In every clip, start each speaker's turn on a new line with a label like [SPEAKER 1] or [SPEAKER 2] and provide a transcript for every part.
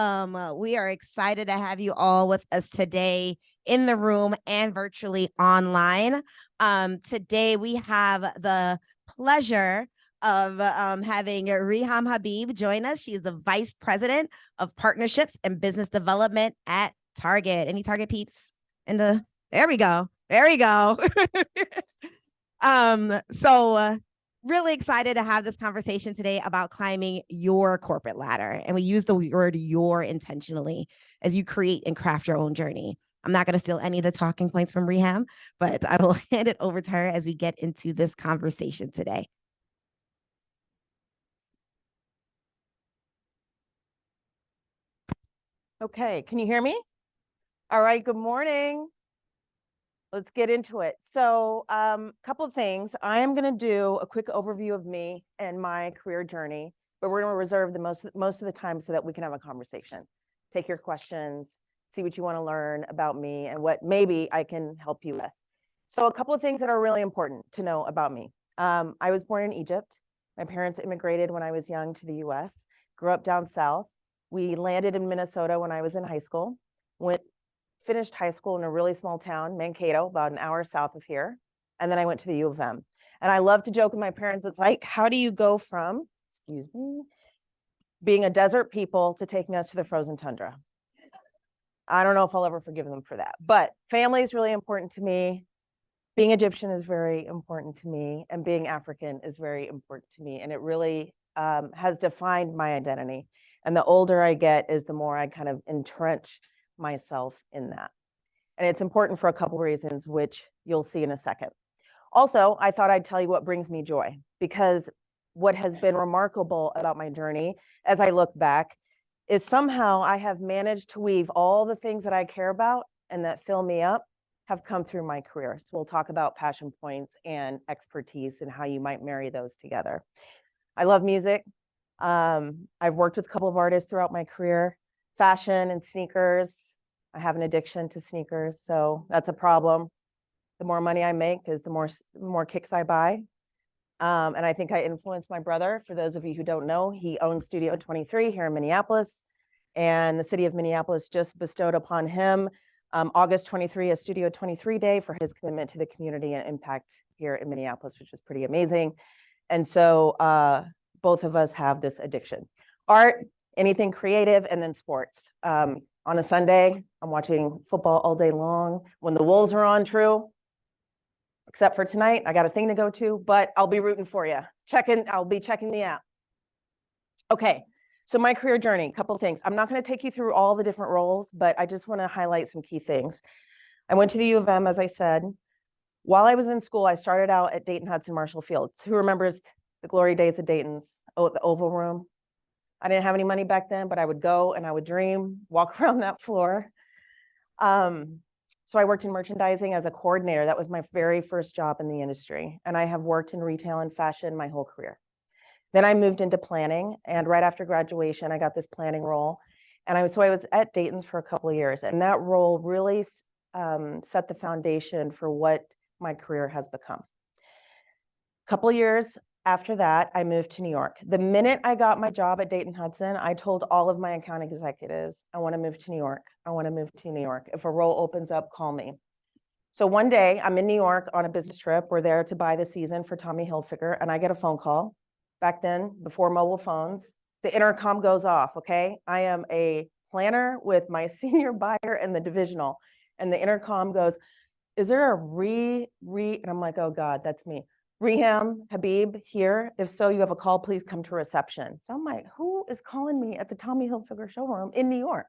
[SPEAKER 1] We are excited to have you all with us today in the room and virtually online. Today we have the pleasure of having Reham Habib join us. She is the Vice President of Partnerships and Business Development at Target. Any Target peeps? There we go. There we go. Really excited to have this conversation today about climbing your corporate ladder. And we use the word your intentionally as you create and craft your own journey. I'm not going to steal any of the talking points from Reham, but I will hand it over to her as we get into this conversation today.
[SPEAKER 2] Okay, can you hear me? All right, good morning. Let's get into it. So couple of things. I am going to do a quick overview of me and my career journey, but we're going to reserve the most of the time so that we can have a conversation. Take your questions, see what you want to learn about me and what maybe I can help you with. So a couple of things that are really important to know about me. I was born in Egypt. My parents immigrated when I was young to the US, grew up down south. We landed in Minnesota when I was in high school, finished high school in a really small town, Mankato, about an hour south of here. And then I went to the U of M. And I love to joke with my parents, it's like, how do you go from, excuse me, being a desert people to taking us to the frozen tundra? I don't know if I'll ever forgive them for that, but family is really important to me. Being Egyptian is very important to me, and being African is very important to me. And it really has defined my identity. And the older I get is the more I kind of entrench myself in that. And it's important for a couple of reasons, which you'll see in a second. Also, I thought I'd tell you what brings me joy, because what has been remarkable about my journey as I look back is somehow I have managed to weave all the things that I care about and that fill me up have come through my career. So we'll talk about passion points and expertise and how you might marry those together. I love music. I've worked with a couple of artists throughout my career. Fashion and sneakers. I have an addiction to sneakers, so that's a problem. The more money I make is the more kicks I buy. And I think I influenced my brother. For those of you who don't know, he owns Studio 23 here in Minneapolis, and the city of Minneapolis just bestowed upon him August 23 a Studio 23 day for his commitment to the community and impact here in Minneapolis, which is pretty amazing. And so both of us have this addiction. Art, anything creative, and then sports. On a Sunday, I'm watching football all day long. When the Wolves are on, true. Except for tonight, I got a thing to go to, but I'll be rooting for you. I'll be checking the app. Okay, so my career journey, a couple of things. I'm not going to take you through all the different roles, but I just want to highlight some key things. I went to the U of M, as I said. While I was in school, I started out at Dayton Hudson Marshall Fields. Who remembers the glory days of Dayton's? Oh, the Oval Room. I didn't have any money back then, but I would go and I would dream, walk around that floor. So I worked in merchandising as a coordinator. That was my very first job in the industry. And I have worked in retail and fashion my whole career. Then I moved into planning. And right after graduation, I got this planning role. And I was at Dayton's for a couple of years. And that role really set the foundation for what my career has become. A couple of years after that, I moved to New York. The minute I got my job at Dayton Hudson, I told all of my account executives, I want to move to New York. I want to move to New York. If a role opens up, call me. So one day I'm in New York on a business trip. We're there to buy the season for Tommy Hilfiger, and I get a phone call. Back then, before mobile phones, the intercom goes off, okay? I am a planner with my senior buyer and the divisional, and the intercom goes, is there a and I'm like, oh God, that's me. Reham, Habib here. If so, you have a call, please come to reception. So I'm like, who is calling me at the Tommy Hilfiger showroom in New York?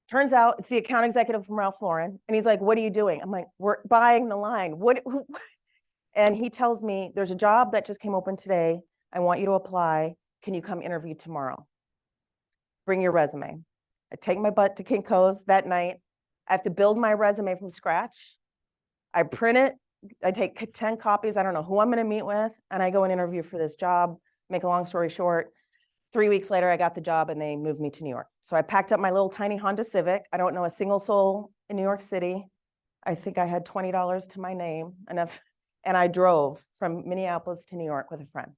[SPEAKER 2] Turns out it's the account executive from Ralph Lauren. And he's like, what are you doing? I'm like, we're buying the line. And he tells me, there's a job that just came open today. I want you to apply. Can you come interview tomorrow? Bring your resume. I take my butt to Kinko's that night. I have to build my resume from scratch. I print it. I take 10 copies. I don't know who I'm going to meet with. And I go and interview for this job. Make a long story short, 3 weeks later, I got the job and they moved me to New York. So I packed up my little tiny Honda Civic. I don't know a single soul in New York City. I think I had $20 to my name, enough. And I drove from Minneapolis to New York with a friend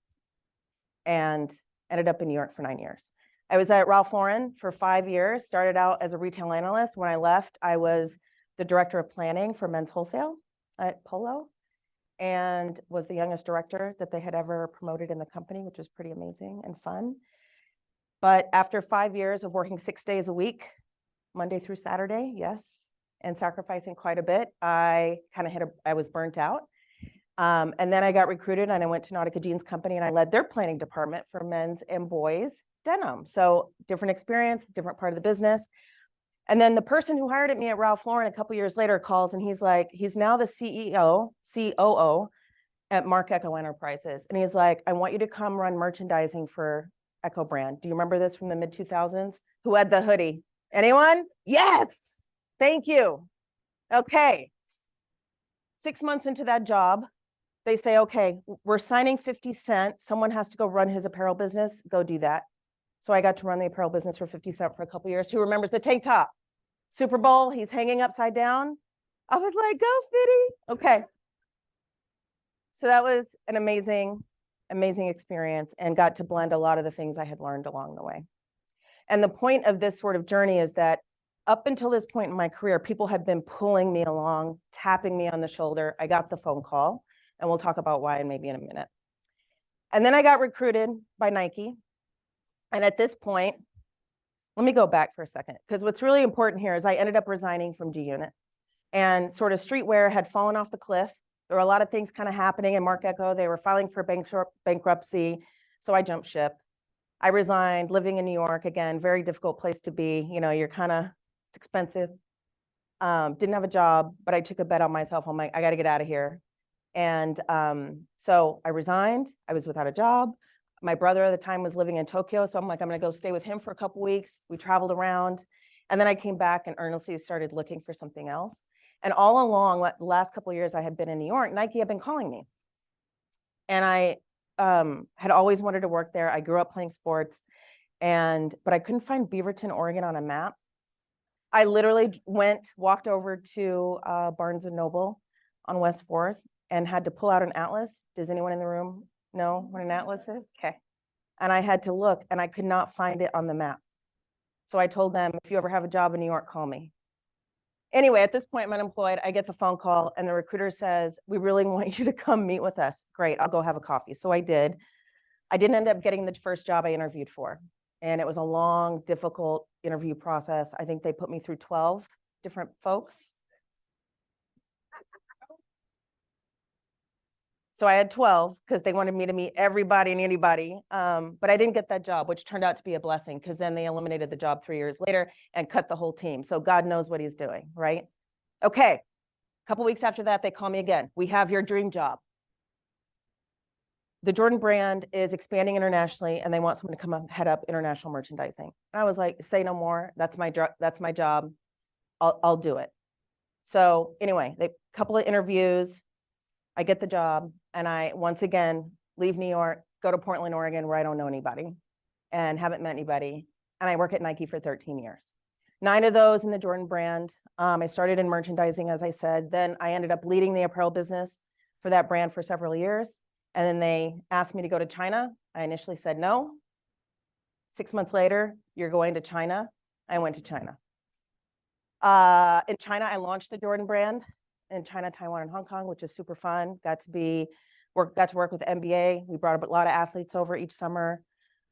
[SPEAKER 2] and ended up in New York for 9 years. I was at Ralph Lauren for 5 years, started out as a retail analyst. When I left, I was the director of planning for men's wholesale at Polo, and was the youngest director that they had ever promoted in the company, which was pretty amazing and fun. But after 5 years of working 6 days a week, Monday through Saturday, yes, and sacrificing quite a bit, I was burnt out. And then I got recruited and I went to Nautica Jeans Company and I led their planning department for men's and boys denim. So different experience, different part of the business. And then the person who hired me at Ralph Lauren a couple years later calls and he's like, he's now the COO at Mark Echo Enterprises. And he's like, I want you to come run merchandising for Echo brand. Do you remember this from the mid 2000s? Who had the hoodie? Anyone? Yes. Thank you. Okay. 6 months into that job, they say, okay, we're signing 50 Cent. Someone has to go run his apparel business. Go do that. So I got to run the apparel business for 50 Cent for a couple of years. Who remembers the tank top? Super Bowl, he's hanging upside down. I was like, go Fitty. Okay. So that was an amazing, amazing experience and got to blend a lot of the things I had learned along the way. And the point of this sort of journey is that up until this point in my career, people had been pulling me along, tapping me on the shoulder. I got the phone call, and we'll talk about why and maybe in a minute. And then I got recruited by Nike. And at this point, let me go back for a second, because what's really important here is I ended up resigning from G-Unit. And sort of streetwear had fallen off the cliff. There were a lot of things kind of happening in Mark Echo. They were filing for bankruptcy. So I jumped ship. I resigned, living in New York, again, very difficult place to be. You know, you're kind of, it's expensive. Didn't have a job, but I took a bet on myself. I'm like, I got to get out of here. And so I resigned. I was without a job. My brother at the time was living in Tokyo. So I'm like, I'm going to go stay with him for a couple weeks. We traveled around. And then I came back and earnestly started looking for something else. And all along, the last couple of years I had been in New York, Nike had been calling me. And I had always wanted to work there. I grew up playing sports, but I couldn't find Beaverton, Oregon on a map. I literally walked over to Barnes and Noble on West 4th and had to pull out an atlas. Does anyone in the room know what an atlas is? Okay. And I had to look and I could not find it on the map. So I told them, if you ever have a job in New York, call me. Anyway, at this point, I'm unemployed. I get the phone call and the recruiter says, we really want you to come meet with us. Great, I'll go have a coffee. So I did. I didn't end up getting the first job I interviewed for. And it was a long, difficult interview process. I think they put me through 12 different folks. So I had 12 because they wanted me to meet everybody and anybody. But I didn't get that job, which turned out to be a blessing because then they eliminated the job 3 years later and cut the whole team. So God knows what he's doing, right? Okay. A couple weeks after that, they call me again. We have your dream job. The Jordan brand is expanding internationally and they want someone to come up, head up international merchandising. And I was like, say no more. That's my job. I'll do it. So anyway, a couple of interviews. I get the job and I, once again, leave New York, go to Portland, Oregon, where I don't know anybody and haven't met anybody. And I work at Nike for 13 years. 9 of those in the Jordan brand. I started in merchandising, as I said. Then I ended up leading the apparel business for that brand for several years. And then they asked me to go to China. I initially said no. 6 months later, you're going to China. I went to China. In China, I launched the Jordan brand in China, Taiwan, and Hong Kong, which is super fun. Got to work with the NBA. We brought a lot of athletes over each summer.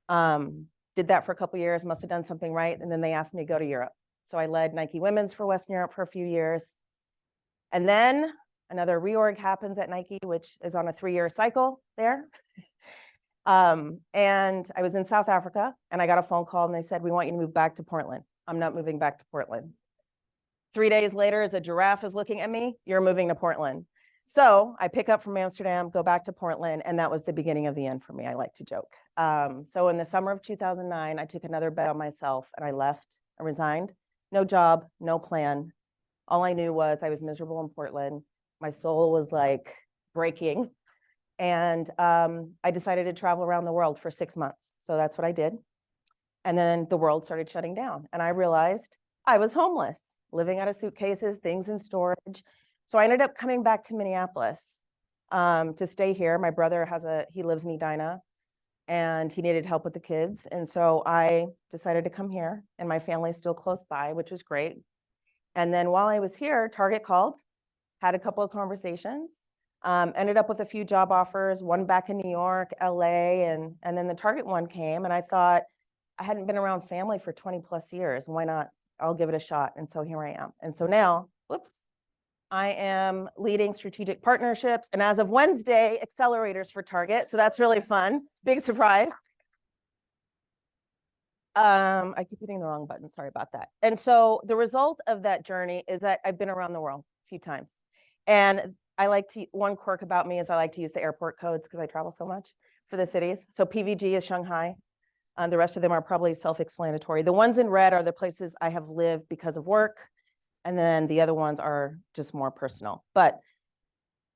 [SPEAKER 2] Did that for a couple of years, must have done something right. And then they asked me to go to Europe. So I led Nike Women's for Western Europe for a few years. And then another reorg happens at Nike, which is on a 3-year cycle there. And I was in South Africa and I got a phone call and they said, we want you to move back to Portland. I'm not moving back to Portland. 3 days later, as a giraffe is looking at me, you're moving to Portland. So I pick up from Amsterdam, go back to Portland, and that was the beginning of the end for me. I like to joke. So in the summer of 2009, I took another bet on myself and I left. I resigned. No job, no plan. All I knew was I was miserable in Portland. My soul was like breaking. And I decided to travel around the world for 6 months. So that's what I did. And then the world started shutting down. And I realized I was homeless, living out of suitcases, things in storage. So I ended up coming back to Minneapolis to stay here. My brother he lives in Edina. and he needed help with the kids. And so I decided to come here, and my family's still close by, which was great. And then while I was here, Target called, had a couple of conversations, ended up with a few job offers, one back in New York, LA, and then the Target one came, and I thought, I hadn't been around family for 20 plus years. Why not? I'll give it a shot. And so here I am. And so now, whoops, I am leading strategic partnerships, and as of Wednesday, accelerators for Target. So that's really fun. Big surprise. I keep hitting the wrong button. Sorry about that. And so the result of that journey is that I've been around the world a few times. And I like to, one quirk about me is I like to use the airport codes because I travel so much for the cities. So PVG is Shanghai. The rest of them are probably self-explanatory. The ones in red are the places I have lived because of work. And then the other ones are just more personal. But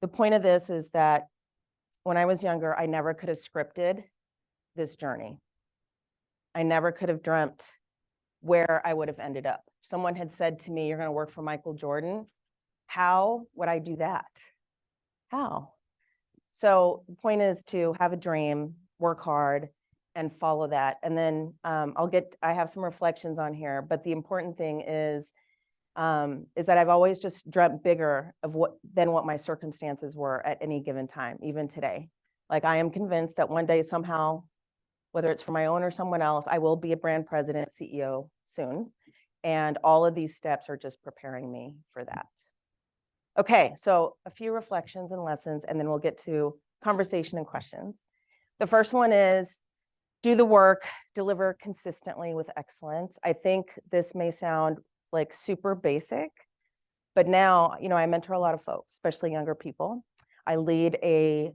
[SPEAKER 2] the point of this is that when I was younger, I never could have scripted this journey. I never could have dreamt where I would have ended up. Someone had said to me, you're going to work for Michael Jordan. How would I do that? How? So the point is to have a dream, work hard, and follow that. And then I have some reflections on here, but the important thing is that I've always just dreamt bigger than what my circumstances were at any given time, even today. Like I am convinced that one day somehow, whether it's for my own or someone else, I will be a brand president, CEO soon. And all of these steps are just preparing me for that. Okay, so a few reflections and lessons, and then we'll get to conversation and questions. The first one is do the work, deliver consistently with excellence. I think this may sound like super basic, but now, I mentor a lot of folks, especially younger people. I lead a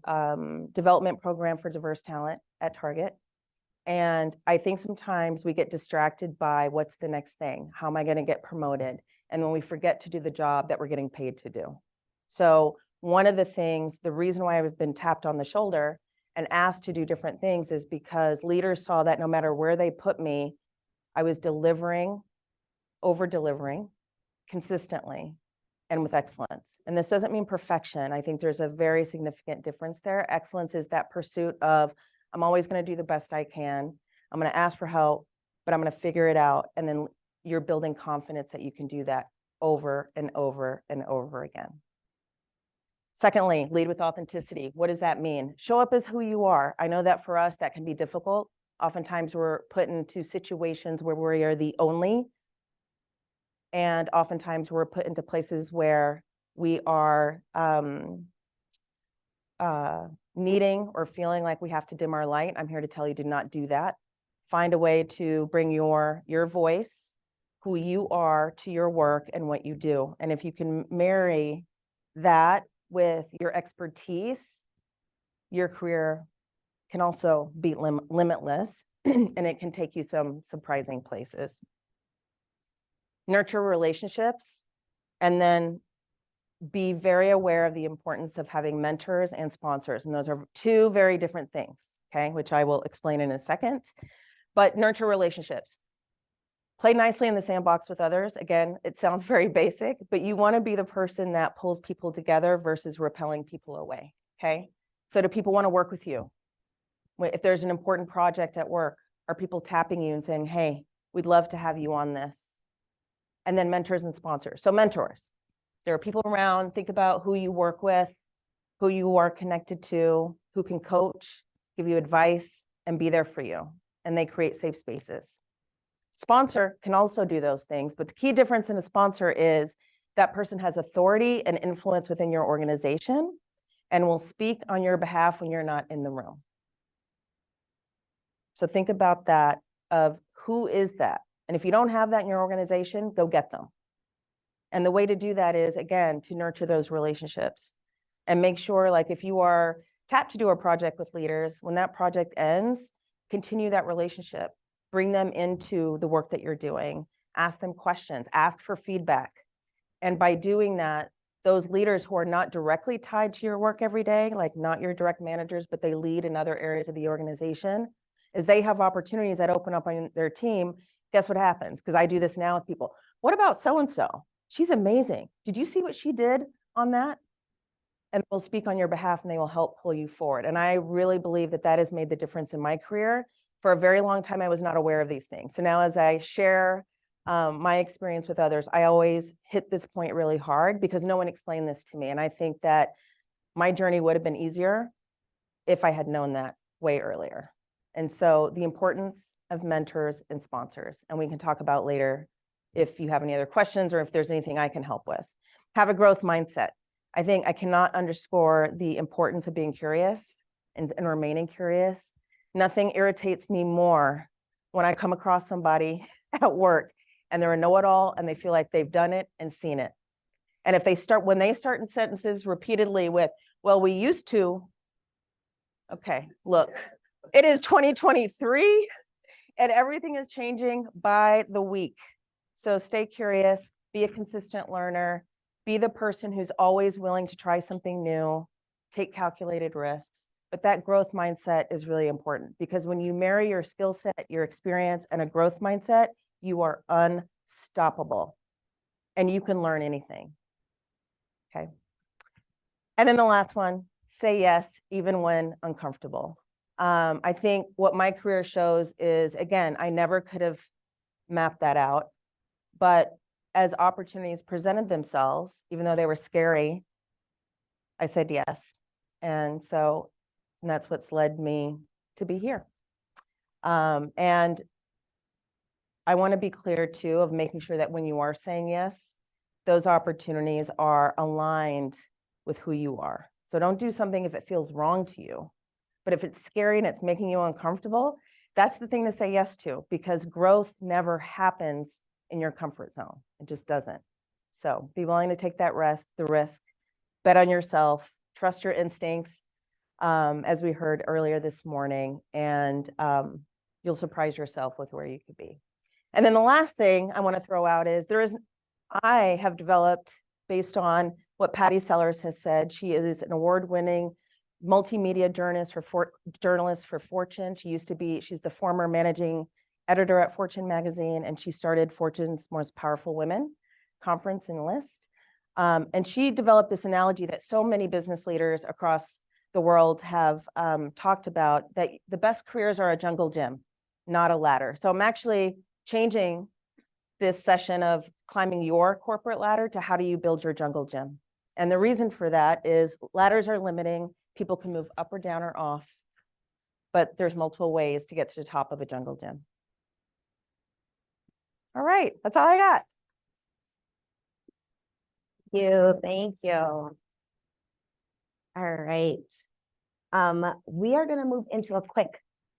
[SPEAKER 2] development program for diverse talent at Target. And I think sometimes we get distracted by what's the next thing? How am I going to get promoted? And when we forget to do the job that we're getting paid to do. So one of the things, the reason why I've been tapped on the shoulder and asked to do different things is because leaders saw that no matter where they put me, I was delivering, over-delivering consistently and with excellence. And this doesn't mean perfection. I think there's a very significant difference there. Excellence is that pursuit of, I'm always going to do the best I can. I'm going to ask for help, but I'm going to figure it out. And then you're building confidence that you can do that over and over and over again. Secondly, lead with authenticity. What does that mean? Show up as who you are. I know that for us, that can be difficult. Oftentimes we're put into situations where we are the only. And oftentimes we're put into places where we are needing or feeling like we have to dim our light. I'm here to tell you, do not do that. Find a way to bring your voice, who you are, to your work and what you do. And if you can marry that with your expertise, your career can also be limitless and it can take you some surprising places. Nurture relationships, and then be very aware of the importance of having mentors and sponsors. And those are two very different things, okay, which I will explain in a second. But nurture relationships. Play nicely in the sandbox with others. Again, it sounds very basic, but you want to be the person that pulls people together versus repelling people away, okay? So do people want to work with you? If there's an important project at work, are people tapping you and saying, hey, we'd love to have you on this? And then mentors and sponsors. So mentors. There are people around. Think about who you work with, who you are connected to, who can coach, give you advice, and be there for you. And they create safe spaces. Sponsor can also do those things, but the key difference in a sponsor is that person has authority and influence within your organization and will speak on your behalf when you're not in the room. So think about that, of who is that? And if you don't have that in your organization, go get them. And the way to do that is, again, to nurture those relationships and make sure, like if you are tapped to do a project with leaders, when that project ends, continue that relationship, bring them into the work that you're doing, ask them questions, ask for feedback. And by doing that, those leaders who are not directly tied to your work every day, like not your direct managers, but they lead in other areas of the organization, as they have opportunities that open up on their team, guess what happens? Because I do this now with people. What about so-and-so? She's amazing. Did you see what she did on that? and they'll speak on your behalf and they will help pull you forward. And I really believe that that has made the difference in my career. For a very long time, I was not aware of these things. So now as I share my experience with others, I always hit this point really hard because no one explained this to me. And I think that my journey would have been easier if I had known that way earlier. And so the importance of mentors and sponsors, and we can talk about later if you have any other questions or if there's anything I can help with. Have a growth mindset. I think I cannot underscore the importance of being curious and remaining curious. Nothing irritates me more when I come across somebody at work and they're a know-it-all and they feel like they've done it and seen it. And when they start in sentences repeatedly with, well, we used to, okay, look, it is 2023 and everything is changing by the week. So stay curious, be a consistent learner, be the person who's always willing to try something new, take calculated risks. But that growth mindset is really important because when you marry your skill set, your experience, and a growth mindset, you are unstoppable and you can learn anything. Okay. And then the last one, say yes, even when uncomfortable. I think what my career shows is, again, I never could have mapped that out, but as opportunities presented themselves, even though they were scary, I said yes. And that's what's led me to be here. And I want to be clear too of making sure that when you are saying yes, those opportunities are aligned with who you are. So don't do something if it feels wrong to you. But if it's scary and it's making you uncomfortable, that's the thing to say yes to, because growth never happens in your comfort zone. It just doesn't. So be willing to take that risk, bet on yourself, trust your instincts, as we heard earlier this morning, and you'll surprise yourself with where you could be. And then the last thing I want to throw out is I have developed, based on what Patty Sellers has said, she is an award-winning multimedia journalist for Fortune. She's the former managing editor at Fortune magazine, and she started Fortune's Most Powerful Women conference and list. And she developed this analogy that so many business leaders across the world have talked about, that the best careers are a jungle gym, not a ladder. So I'm actually changing this session of climbing your corporate ladder to how do you build your jungle gym. And the reason for that is ladders are limiting. People can move up or down or off, but there's multiple ways to get to the top of a jungle gym. All right, that's all I got.
[SPEAKER 1] Thank you. All right. We are going to move into a quick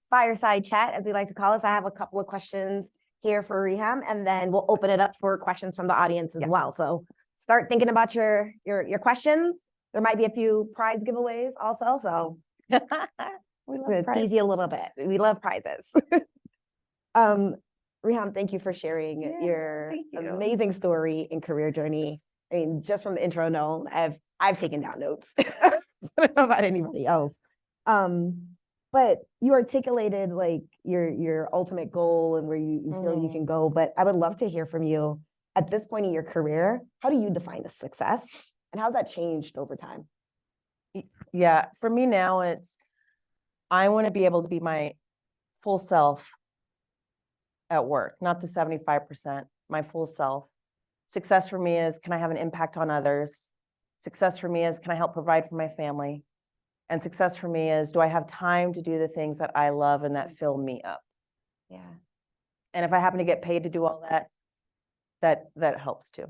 [SPEAKER 1] fireside chat, as we like to call it. I have a couple of questions here for Reham, and then we'll open it up for questions from the audience as well. So start thinking about your questions. There might be a few prize giveaways also, so
[SPEAKER 2] We love
[SPEAKER 1] to tease you a little bit. We love prizes. Reham, thank you for sharing your amazing story and career journey. I mean, just from the intro alone, I've taken down notes. I don't know about anybody else. But you articulated like your ultimate goal and where you feel you can go. But I would love to hear from you at this point in your career. How do you define a success, and how's that changed over time?
[SPEAKER 2] Yeah, for me now, I want to be able to be my full self at work, not the 75%, my full self. Success for me is, can I have an impact on others? Success for me is, can I help provide for my family? And success for me is, do I have time to do the things that I love and that fill me up?
[SPEAKER 1] Yeah.
[SPEAKER 2] And if I happen to get paid to do all that helps too.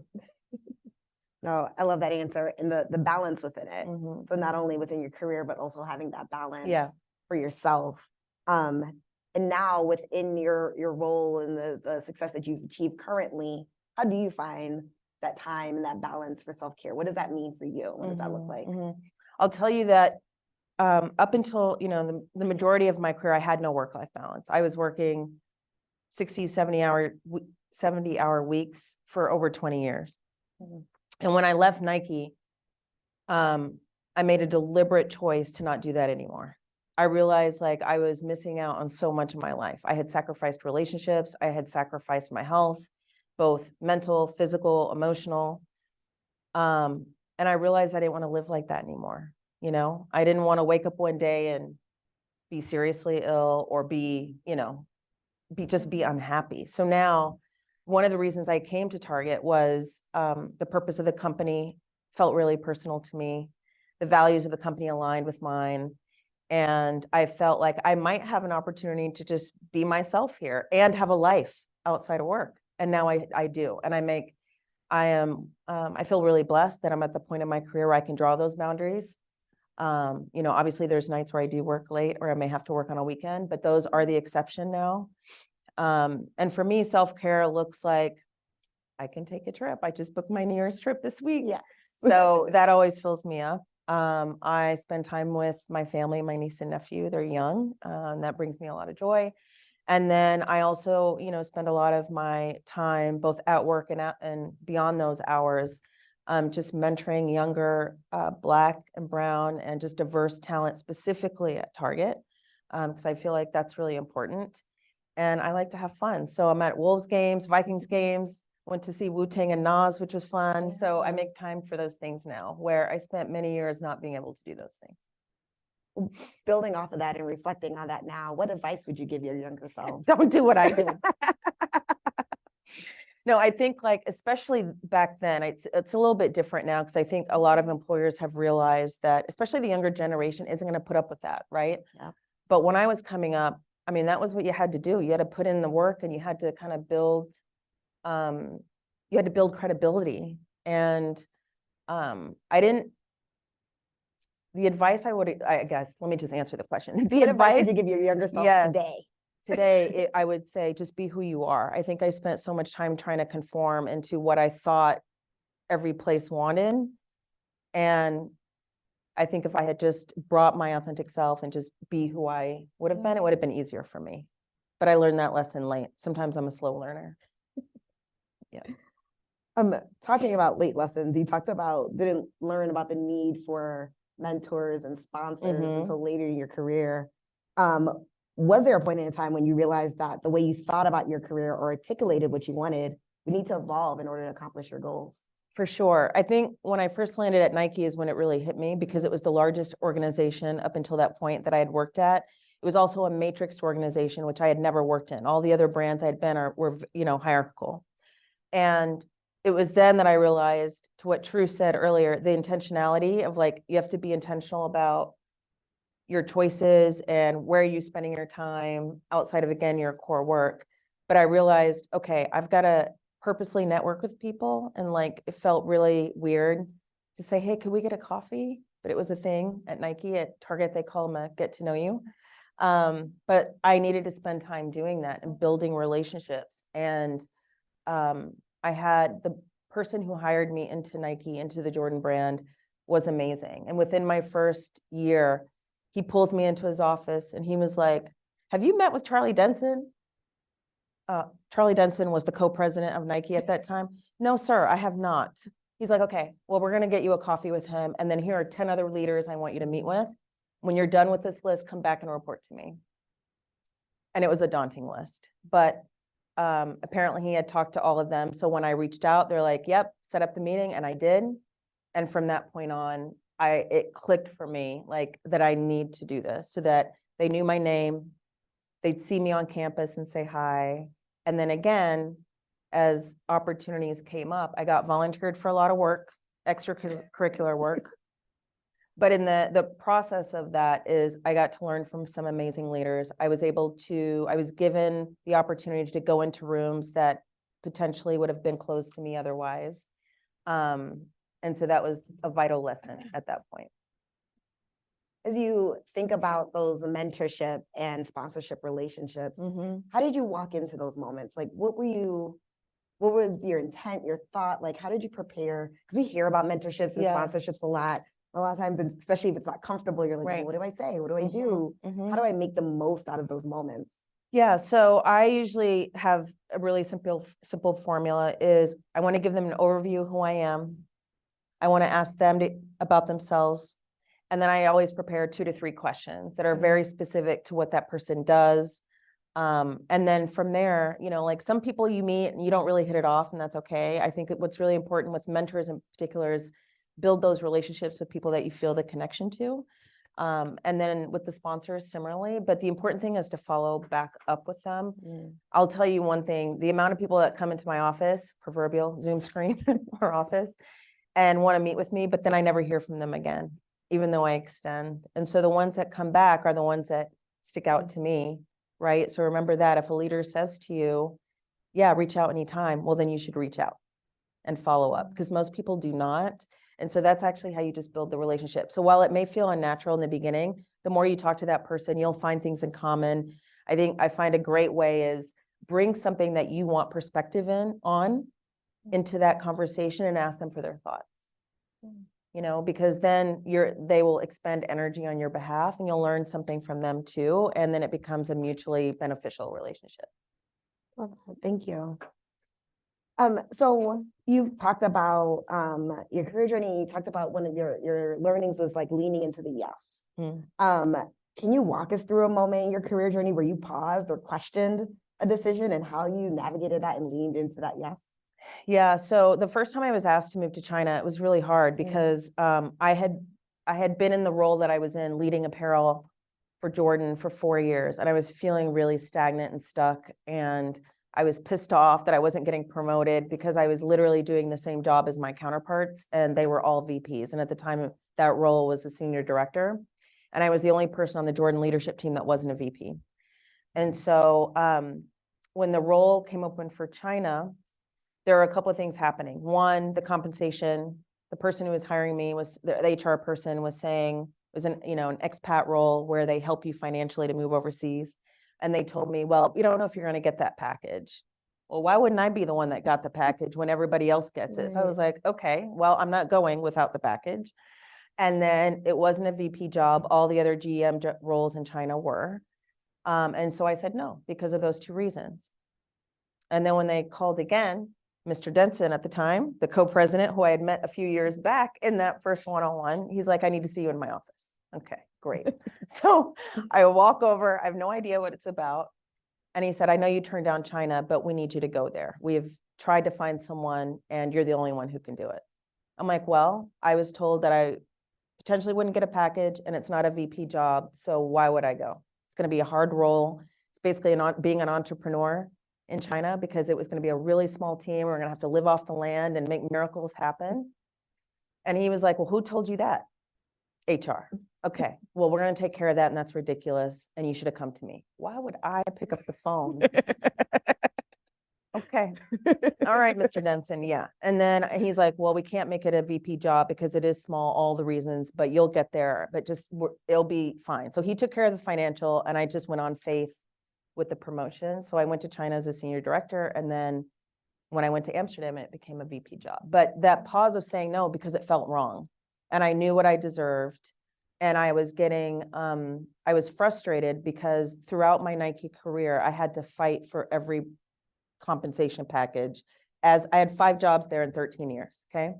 [SPEAKER 1] No, I love that answer and the balance within it.
[SPEAKER 2] Mm-hmm.
[SPEAKER 1] So not only within your career, but also having that balance for yourself. And now within your role and the success that you've achieved currently, how do you find that time and that balance for self-care? What does that mean for you? What does that look like?
[SPEAKER 2] I'll tell you that up until, the majority of my career, I had no work-life balance. I was working 60, 70-hour weeks for over 20 years. And when I left Nike, I made a deliberate choice to not do that anymore. I realized like I was missing out on so much of my life. I had sacrificed relationships. I had sacrificed my health, both mental, physical, emotional. And I realized I didn't want to live like that anymore. You know, I didn't want to wake up one day and be seriously ill or be, you know, be unhappy. So now one of the reasons I came to Target was the purpose of the company felt really personal to me. The values of the company aligned with mine. And I felt like I might have an opportunity to just be myself here and have a life outside of work. And now I do. And I feel really blessed that I'm at the point in my career where I can draw those boundaries. You know, obviously there's nights where I do work late or I may have to work on a weekend, but those are the exception now. And for me, self-care looks like I can take a trip. I just booked my New Year's trip this week.
[SPEAKER 1] Yeah.
[SPEAKER 2] So that always fills me up. I spend time with my family, my niece and nephew. They're young. That brings me a lot of joy. And then I also, you know, spend a lot of my time both at work and beyond those hours, just mentoring younger Black and Brown and just diverse talent specifically at Target, because I feel like that's really important. And I like to have fun. So I'm at Wolves games, Vikings games, went to see Wu-Tang and Nas, which was fun. So I make time for those things now, where I spent many years not being able to do those things.
[SPEAKER 1] Building off of that and reflecting on that now, what advice would you give your younger self?
[SPEAKER 2] Don't do what I did. No, I think like, especially back then, it's a little bit different now because I think a lot of employers have realized that, especially the younger generation, isn't going to put up with that, right?
[SPEAKER 1] Yeah.
[SPEAKER 2] But when I was coming up, I mean, that was what you had to do. You had to put in the work and you had to kind of build, you had to build credibility. And I didn't, the advice I guess, let me just answer the question. The
[SPEAKER 1] What advice
[SPEAKER 2] advice
[SPEAKER 1] would you give your younger self
[SPEAKER 2] Yes.
[SPEAKER 1] today?
[SPEAKER 2] Today, I would say just be who you are. I think I spent so much time trying to conform into what I thought every place wanted. And I think if I had just brought my authentic self and just be who I would have been, it would have been easier for me. But I learned that lesson late. Sometimes I'm a slow learner. Yeah.
[SPEAKER 1] Talking about late lessons, you talked about didn't learn about the need for mentors and sponsors until later in your career. Was there a point in time when you realized that the way you thought about your career or articulated what you wanted would need to evolve in order to accomplish your goals?
[SPEAKER 2] For sure. I think when I first landed at Nike is when it really hit me because it was the largest organization up until that point that I had worked at. It was also a matrix organization, which I had never worked in. All the other brands I had been were, you know, hierarchical. And it was then that I realized, to what True said earlier, the intentionality of like, you have to be intentional about your choices and where are you spending your time outside of, again, your core work. But I realized, okay, I've got to purposely network with people. And like, it felt really weird to say, hey, could we get a coffee? But it was a thing at Nike. At Target, they call them a get to know you. But I needed to spend time doing that and building relationships. And I had the person who hired me into Nike, into the Jordan brand, was amazing. And within my first year, he pulls me into his office and he was like, have you met with Charlie Denson? Charlie Denson was the co-president of Nike at that time. No, sir, I have not. He's like, okay, well, we're going to get you a coffee with him. And then here are 10 other leaders I want you to meet with. When you're done with this list, come back and report to me. And it was a daunting list, but apparently he had talked to all of them. So when I reached out, they're like, yep, set up the meeting. And I did. And from that point on, it clicked for me, like that I need to do this so that they knew my name. They'd see me on campus and say hi. And then again, as opportunities came up, I got volunteered for a lot of work, extracurricular work. But in the process of that is I got to learn from some amazing leaders. I was given the opportunity to go into rooms that potentially would have been closed to me otherwise. And so that was a vital lesson at that point.
[SPEAKER 1] As you think about those mentorship and sponsorship relationships, how did you walk into those moments? Like, what was your intent, your thought? Like, how did you prepare? Because we hear about mentorships and sponsorships a lot. A lot of times, especially if it's not comfortable, you're like, well, what do I say? What do I do? How do I make the most out of those moments?
[SPEAKER 2] Yeah, so I usually have a really simple formula is I want to give them an overview of who I am. I want to ask them about themselves. And then I always prepare 2 to 3 questions that are very specific to what that person does. And then from there, you know, like some people you meet and you don't really hit it off, and that's okay. I think what's really important with mentors in particular is build those relationships with people that you feel the connection to. And then with the sponsors similarly, but the important thing is to follow back up with them. I'll tell you one thing, the amount of people that come into my office, proverbial Zoom screen, our office, and want to meet with me, but then I never hear from them again, even though I extend. And so the ones that come back are the ones that stick out to me, right? So remember that if a leader says to you, yeah, reach out anytime, well, then you should reach out and follow up, because most people do not. And so that's actually how you just build the relationship. So while it may feel unnatural in the beginning, the more you talk to that person, you'll find things in common. I think I find a great way is bring something that you want perspective on into that conversation and ask them for their thoughts. You know, because then they will expend energy on your behalf and you'll learn something from them too. And then it becomes a mutually beneficial relationship.
[SPEAKER 3] Thank you. So you've talked about your career journey. You talked about one of your learnings was like leaning into the yes. Can you walk us through a moment in your career journey where you paused or questioned a decision and how you navigated that and leaned into that yes?
[SPEAKER 2] Yeah. So the first time I was asked to move to China, it was really hard because I had been in the role that I was in, leading apparel for Jordan for 4 years, and I was feeling really stagnant and stuck. And I was pissed off that I wasn't getting promoted because I was literally doing the same job as my counterparts, and they were all VPs. And at the time, that role was a senior director, and I was the only person on the Jordan leadership team that wasn't a VP. And so when the role came open for China, there were a couple of things happening. One, the compensation. The person who was hiring me was the HR person was saying it was an expat role where they help you financially to move overseas. And they told me, well, we don't know if you're going to get that package. Well, why wouldn't I be the one that got the package when everybody else gets it? So I was like, okay, well, I'm not going without the package. And then it wasn't a VP job. All the other GM roles in China were. And so I said no because of those two reasons. And then when they called again, Mr. Denson at the time, the co-president who I had met a few years back in that first one-on-one, he's like, I need to see you in my office. Okay, great. So I walk over, I have no idea what it's about. And he said, I know you turned down China, but we need you to go there. We have tried to find someone and you're the only one who can do it. I'm like, well, I was told that I potentially wouldn't get a package and it's not a VP job. So why would I go? It's going to be a hard role. It's basically being an entrepreneur in China because it was going to be a really small team. We're going to have to live off the land and make miracles happen. And he was like, well, who told you that? HR. Okay, well, we're going to take care of that. And that's ridiculous. And you should have come to me. Why would I pick up the phone? Okay. All right, Mr. Denson. Yeah. And then he's like, well, we can't make it a VP job because it is small, all the reasons, but you'll get there, but just it'll be fine. So he took care of the financial and I just went on faith with the promotion. So I went to China as a senior director. And then when I went to Amsterdam, it became a VP job. But that pause of saying no, because it felt wrong. And I knew what I deserved. And I was I was frustrated because throughout my Nike career, I had to fight for every compensation package as I had 5 jobs there in 13 years. Okay.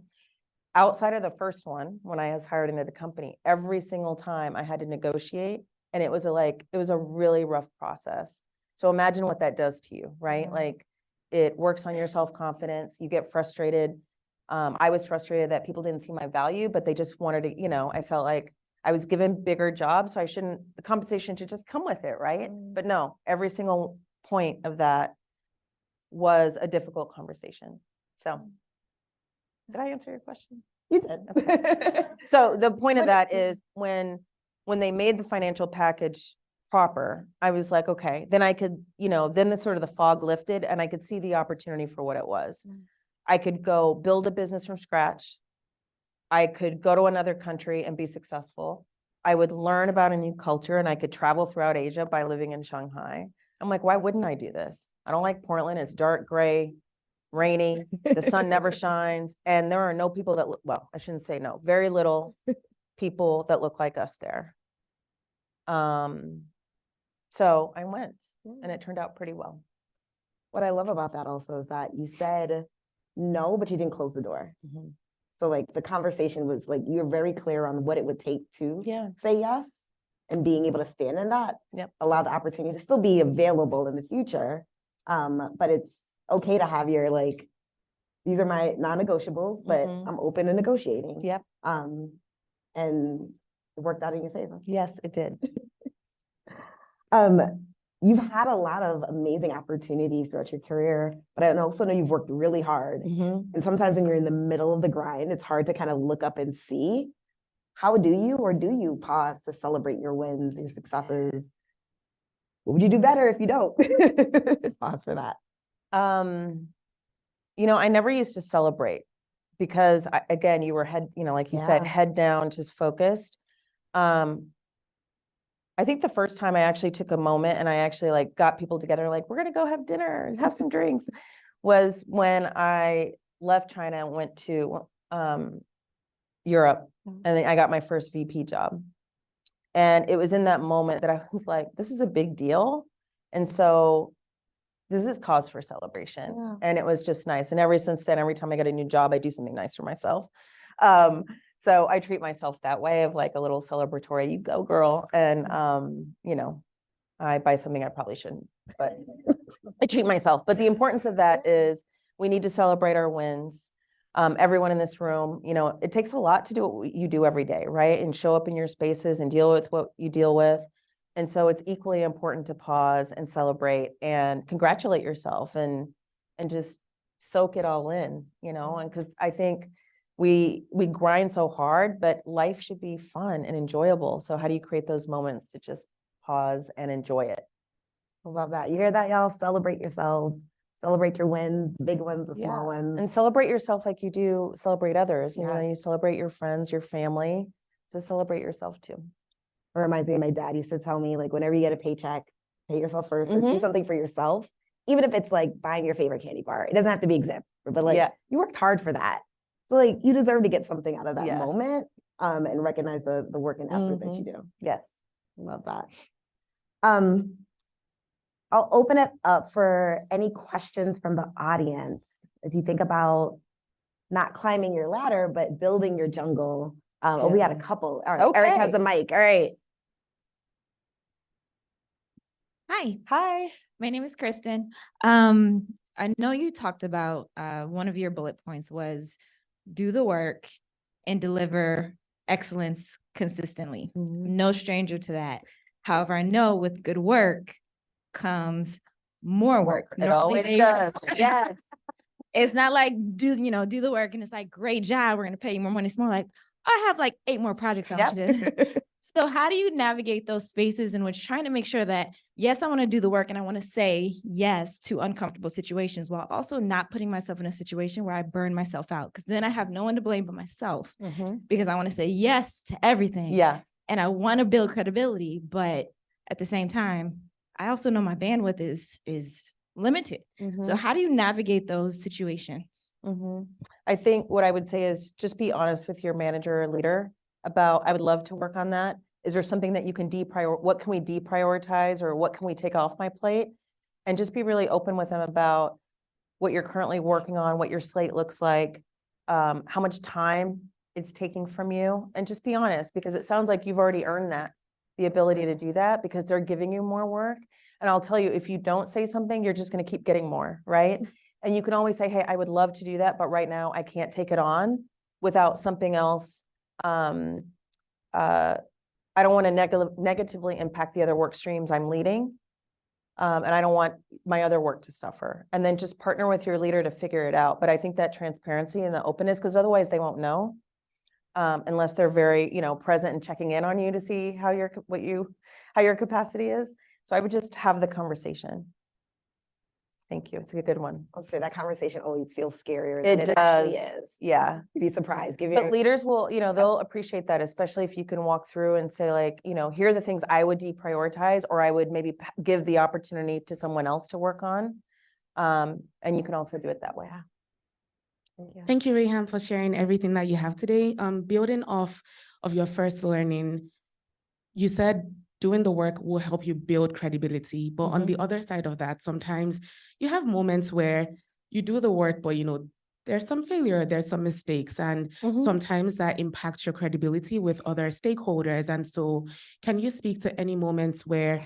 [SPEAKER 2] Outside of the first one, when I was hired into the company, every single time I had to negotiate. And it was a really rough process. So imagine what that does to you, right? Like it works on your self-confidence. You get frustrated. I was frustrated that people didn't see my value, but they just wanted to, I felt like I was given bigger jobs. So the compensation should just come with it, right? But no, every single point of that was a difficult conversation. So did I answer your question?
[SPEAKER 3] You did.
[SPEAKER 2] Okay. So the point of that is when they made the financial package proper, I was like, okay, then I could, then the fog lifted and I could see the opportunity for what it was. I could go build a business from scratch. I could go to another country and be successful. I would learn about a new culture and I could travel throughout Asia by living in Shanghai. I'm like, why wouldn't I do this? I don't like Portland. It's dark, gray, rainy. The sun never shines. And there are no people that, well, I shouldn't say no, very little people that look like us there. So I went and it turned out pretty well.
[SPEAKER 3] What I love about that also is that you said no, but you didn't close the door. So like the conversation was like, you're very clear on what it would take to say yes and being able to stand in that, allow the opportunity to still be available in the future. But it's okay to have your these are my non-negotiables, but
[SPEAKER 2] Mhm.
[SPEAKER 3] I'm open to negotiating.
[SPEAKER 2] Yep.
[SPEAKER 3] And it worked out in your favor.
[SPEAKER 2] Yes, it did.
[SPEAKER 3] You've had a lot of amazing opportunities throughout your career, but I also know you've worked really hard. And sometimes when you're in the middle of the grind, it's hard to kind of look up and see. How do you pause to celebrate your wins, your successes? What would you do better if you don't? Pause for that.
[SPEAKER 2] You know, I never used to celebrate because again, you were head, you know, like you said,
[SPEAKER 3] Yeah.
[SPEAKER 2] head down, just focused. I think the first time I actually took a moment and I actually like got people together, like, we're going to go have dinner and have some drinks, was when I left China and went to Europe, and then I got my first VP job. And it was in that moment that I was like, this is a big deal. And so this is cause for celebration.
[SPEAKER 3] Yeah.
[SPEAKER 2] And it was just nice. And ever since then, every time I get a new job, I do something nice for myself. So I treat myself that way, of like a little celebratory, you go girl. And, you know, I buy something I probably shouldn't, but I treat myself. But the importance of that is we need to celebrate our wins. Everyone in this room, you know, it takes a lot to do what you do every day, right? And show up in your spaces and deal with what you deal with. And so it's equally important to pause and celebrate and congratulate yourself and just soak it all in, you know, and because I think we grind so hard, but life should be fun and enjoyable. So how do you create those moments to just pause and enjoy it?
[SPEAKER 3] I love that. You hear that, y'all? Celebrate yourselves. Celebrate your wins, big ones, the small ones.
[SPEAKER 2] And celebrate yourself like you do celebrate others. You know,
[SPEAKER 3] Yes.
[SPEAKER 2] you celebrate your friends, your family. So celebrate yourself too.
[SPEAKER 3] It reminds me of my dad used to tell me, like, whenever you get a paycheck, pay yourself first or do something for yourself, even if it's like buying your favorite candy bar. It doesn't have to be exempt, but like you worked hard for that. So like you deserve to get something out of that moment and recognize the work and effort that you do.
[SPEAKER 2] Yes.
[SPEAKER 3] Love that. I'll open it up for any questions from the audience as you think about not climbing your ladder, but building your jungle. Oh, we had a couple. All right, Eric has the mic. All right.
[SPEAKER 4] Hi, my name is Kristen. I know you talked about one of your bullet points was do the work and deliver excellence consistently. No stranger to that. However, I know with good work comes more work.
[SPEAKER 2] It always does.
[SPEAKER 4] Yeah. It's not like do the work and it's like, great job, we're going to pay you more money. It's more like, I have like 8 more projects I want you to do. So how do you navigate those spaces in which trying to make sure that, yes, I want to do the work and I want to say yes to uncomfortable situations while also not putting myself in a situation where I burn myself out? Because then I have no one to blame but myself because I want to say yes to everything.
[SPEAKER 2] Yeah.
[SPEAKER 4] And I want to build credibility, but at the same time, I also know my bandwidth is limited. So how do you navigate those situations?
[SPEAKER 2] I think what I would say is just be honest with your manager or leader about, I would love to work on that. Is there something that you can what can we deprioritize or what can we take off my plate? And just be really open with them about what you're currently working on, what your slate looks like, how much time it's taking from you, and just be honest, because it sounds like you've already earned that, the ability to do that because they're giving you more work. And I'll tell you, if you don't say something, you're just going to keep getting more, right? And you can always say, hey, I would love to do that, but right now I can't take it on without something else. I don't want to negatively impact the other work streams I'm leading. And I don't want my other work to suffer. And then just partner with your leader to figure it out. But I think that transparency and the openness, because otherwise they won't know unless they're very, present and checking in on you to see how your capacity is. So I would just have the conversation. Thank you. It's a good one.
[SPEAKER 3] I'll say that conversation always feels scarier
[SPEAKER 2] than
[SPEAKER 3] it actually is.
[SPEAKER 2] Yeah.
[SPEAKER 3] You'd be surprised.
[SPEAKER 2] But leaders will, they'll appreciate that, especially if you can walk through and say like, here are the things I would deprioritize, or I would maybe give the opportunity to someone else to work on. And you can also do it that way.
[SPEAKER 5] Thank you, Reham, for sharing everything that you have today. Building off of your first learning, you said doing the work will help you build credibility. But on the other side of that, sometimes you have moments where you do the work, but there's some failure, there's some mistakes, and sometimes that impacts your credibility with other stakeholders. And so can you speak to any moments where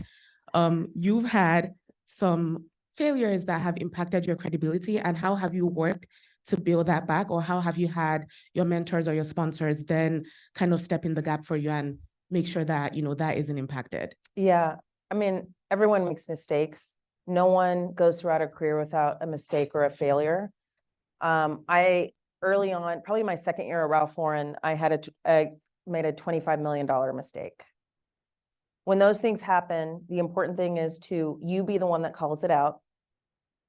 [SPEAKER 5] you've had some failures that have impacted your credibility, and how have you worked to build that back? Or how have you had your mentors or your sponsors then kind of step in the gap for you and make sure that, that isn't impacted?
[SPEAKER 2] Yeah. I mean, everyone makes mistakes. No one goes throughout a career without a mistake or a failure. I early on, probably my second year at Ralph Lauren, I made a $25 million mistake. When those things happen, the important thing is to you be the one that calls it out,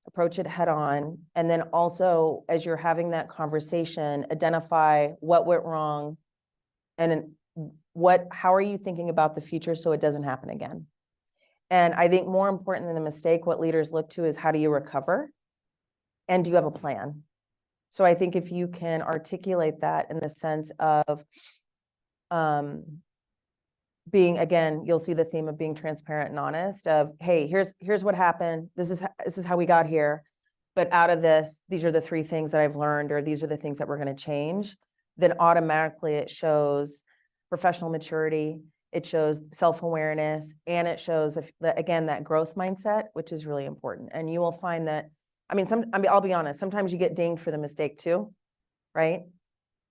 [SPEAKER 2] approach it head on, and then also as you're having that conversation, identify what went wrong and how are you thinking about the future so it doesn't happen again. And I think more important than the mistake, what leaders look to is how do you recover and do you have a plan? So I think if you can articulate that in the sense of being, again, you'll see the theme of being transparent and honest of, hey, here's what happened. This is how we got here. But out of this, these are the 3 things that I've learned, or these are the things that we're going to change. Then automatically it shows professional maturity. It shows self-awareness, and it shows, again, that growth mindset, which is really important. And you will find that, I'll be honest, sometimes you get dinged for the mistake too, right?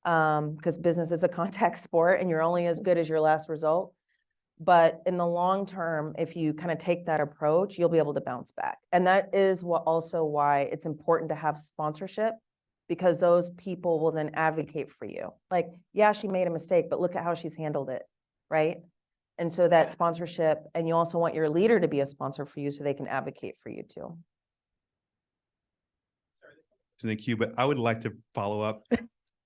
[SPEAKER 2] Because business is a contact sport and you're only as good as your last result. But in the long term, if you kind of take that approach, you'll be able to bounce back. And that is also why it's important to have sponsorship, because those people will then advocate for you. Like, yeah, she made a mistake, but look at how she's handled it, right? And so that sponsorship, and you also want your leader to be a sponsor for you so they can advocate for you too.
[SPEAKER 6] Thank you, but I would like to follow up.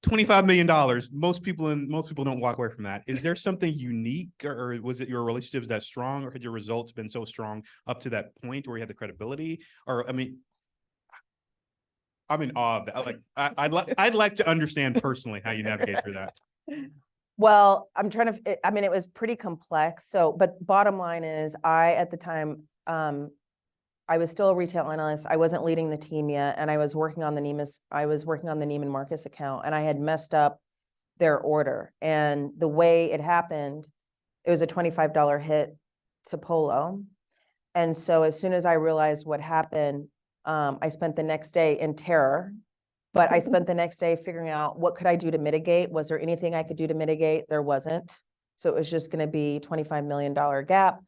[SPEAKER 6] $25 million. Most people don't walk away from that. Is there something unique, or was it your relationships that strong, or had your results been so strong up to that point where you had the credibility? Or I'm in awe of that. I'd like to understand personally how you navigate through that.
[SPEAKER 2] Well, it was pretty complex. So, but bottom line is, at the time, I was still a retail analyst. I wasn't leading the team yet, and I was working on the Neiman Marcus account, and I had messed up their order. And the way it happened, it was a $25 hit to Polo. And so as soon as I realized what happened, I spent the next day in terror, but I spent the next day figuring out what could I do to mitigate. Was there anything I could do to mitigate? There wasn't. So it was just going to be $25 million gap.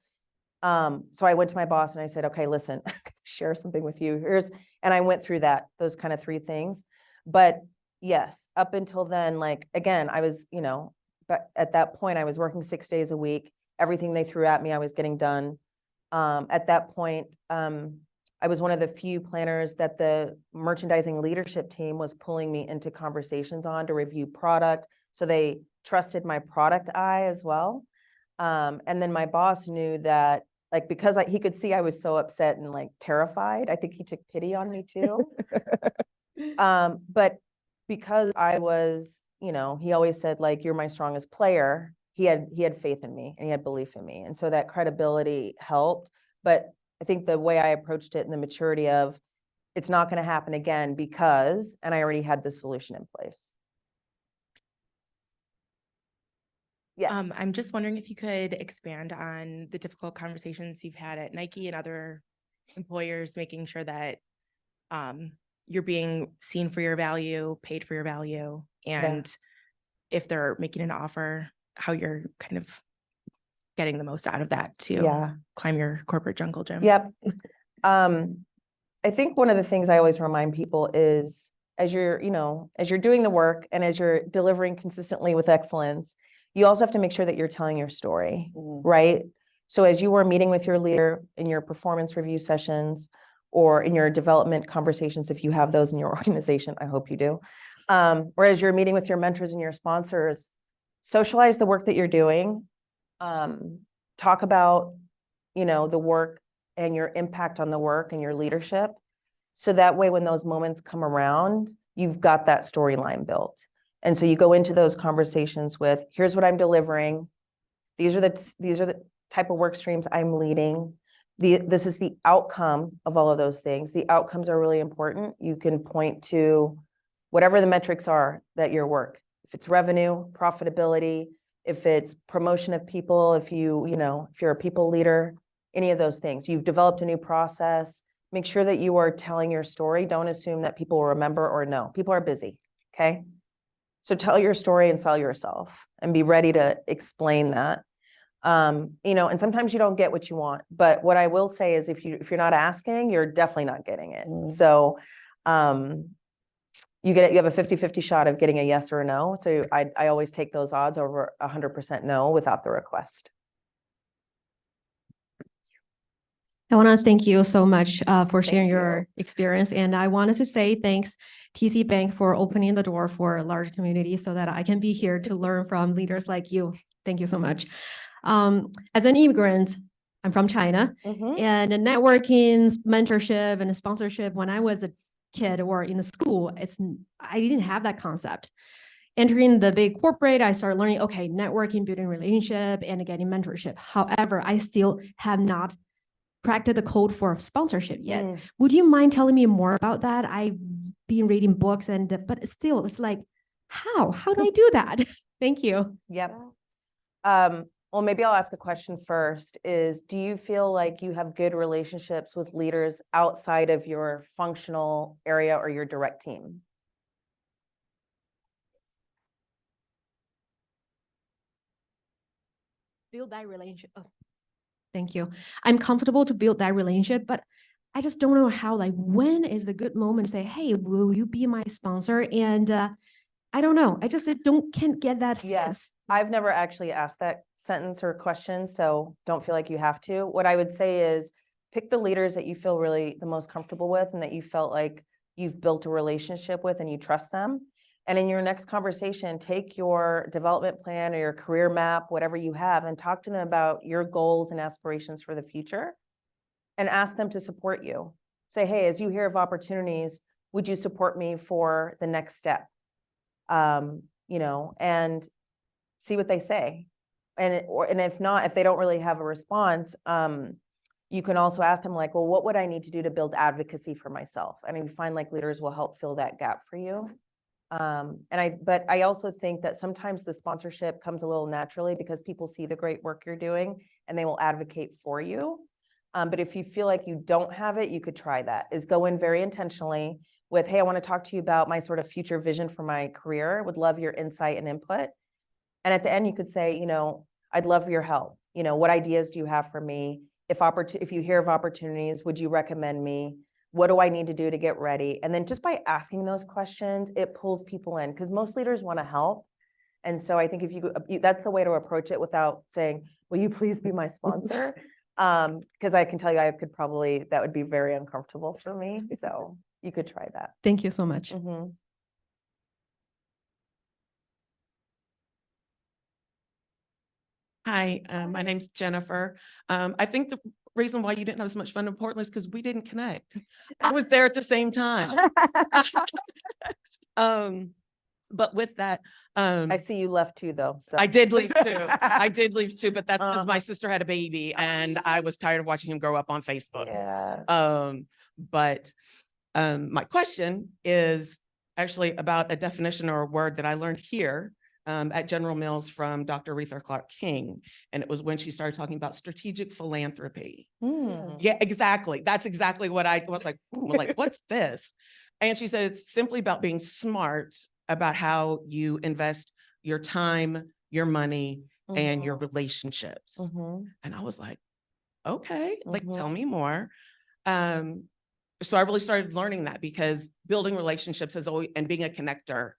[SPEAKER 2] So I went to my boss and I said, okay, listen, I'm gonna share something with you. And I went through those kind of 3 things. But yes, up until then, like, again, I was, but at that point I was working 6 days a week. Everything they threw at me, I was getting done. At that point, I was one of the few planners that the merchandising leadership team was pulling me into conversations on to review product. So they trusted my product eye as well. And then my boss knew that, like, because he could see I was so upset and like terrified, I think he took pity on me too. But because I was, he always said, like, you're my strongest player. He had faith in me and he had belief in me. And so that credibility helped. But I think the way I approached it and the maturity of, it's not going to happen again and I already had the solution in place. Yes.
[SPEAKER 7] I'm just wondering if you could expand on the difficult conversations you've had at Nike and other employers, making sure that you're being seen for your value, paid for your value, and if they're making an offer, how you're kind of getting the most out of that to climb your corporate jungle gym.
[SPEAKER 2] Yep. I think one of the things I always remind people is, as you're doing the work and as you're delivering consistently with excellence, you also have to make sure that you're telling your story, right? So as you were meeting with your leader in your performance review sessions or in your development conversations, if you have those in your organization, I hope you do, or as you're meeting with your mentors and your sponsors, socialize the work that you're doing, talk about, the work and your impact on the work and your leadership. So that way, when those moments come around, you've got that storyline built. And so you go into those conversations with, here's what I'm delivering. These are the type of work streams I'm leading. This is the outcome of all of those things. The outcomes are really important. You can point to whatever the metrics are that your work, if it's revenue, profitability, if it's promotion of people, if you're a people leader, any of those things. You've developed a new process, Make sure that you are telling your story. Don't assume that people will remember or know. People are busy, okay? So tell your story and sell yourself and be ready to explain that. You know, and sometimes you don't get what you want, but what I will say is if you're not asking, you're definitely not getting it. So, you have a 50-50 shot of getting a yes or a no. So I always take those odds over 100% no without the request.
[SPEAKER 8] I want to thank you so much for sharing
[SPEAKER 2] you.
[SPEAKER 8] your experience. And I wanted to say thanks TC Bank for opening the door for a large community so that I can be here to learn from leaders like you. Thank you so much. As an immigrant, I'm from China, and the networking, mentorship, and sponsorship, when I was a kid or in the school, I didn't have that concept. Entering the big corporate, I started learning, okay, networking, building relationship, and getting mentorship. However, I still have not cracked the code for sponsorship yet. Would you mind telling me more about that? I've been reading books but still it's like, how do I do that? Thank you.
[SPEAKER 2] Yep. Well, maybe I'll ask a question first is, do you feel like you have good relationships with leaders outside of your functional area or your direct team?
[SPEAKER 8] Build that relationship. Oh, thank you. I'm comfortable to build that relationship, but I just don't know how, like, when is the good moment to say, hey, will you be my sponsor? And I don't know. I just can't get that sense.
[SPEAKER 2] I've never actually asked that sentence or question, so don't feel like you have to. What I would say is pick the leaders that you feel really the most comfortable with and that you felt like you've built a relationship with and you trust them. And in your next conversation, take your development plan or your career map, whatever you have, and talk to them about your goals and aspirations for the future and ask them to support you. Say, hey, as you hear of opportunities, would you support me for the next step? You know, and see what they say. And if not, if they don't really have a response, you can also ask them like, well, what would I need to do to build advocacy for myself? And you find like leaders will help fill that gap for you. But I also think that sometimes the sponsorship comes a little naturally because people see the great work you're doing and they will advocate for you. But if you feel like you don't have it, you could try that, is go in very intentionally with, hey, I want to talk to you about my sort of future vision for my career. Would love your insight and input. And at the end, you could say, you know, I'd love your help. You know, what ideas do you have for me? If you hear of opportunities, would you recommend me? What do I need to do to get ready? And then just by asking those questions, it pulls people in because most leaders want to help. And so I think if that's the way to approach it without saying, will you please be my sponsor? Because I can tell you, that would be very uncomfortable for me. So you could try that.
[SPEAKER 8] Thank you so much.
[SPEAKER 9] Hi, my name's Jennifer. I think the reason why you didn't have as much fun in Portland is because we didn't connect. I was there at the same time. But with that,
[SPEAKER 2] I see you left too, though. So.
[SPEAKER 9] I did leave too. I did leave too, but that's because my sister had a baby and I was tired of watching him grow up on Facebook.
[SPEAKER 2] Yeah.
[SPEAKER 9] But my question is actually about a definition or a word that I learned here at General Mills from Dr. Aretha Clark King. And it was when she started talking about strategic philanthropy. Yeah, exactly. That's exactly what I was like, what's this? And she said, it's simply about being smart about how you invest your time, your money, and your relationships. And I was like, okay, like, tell me more. So I really started learning that because building relationships has always, and being a connector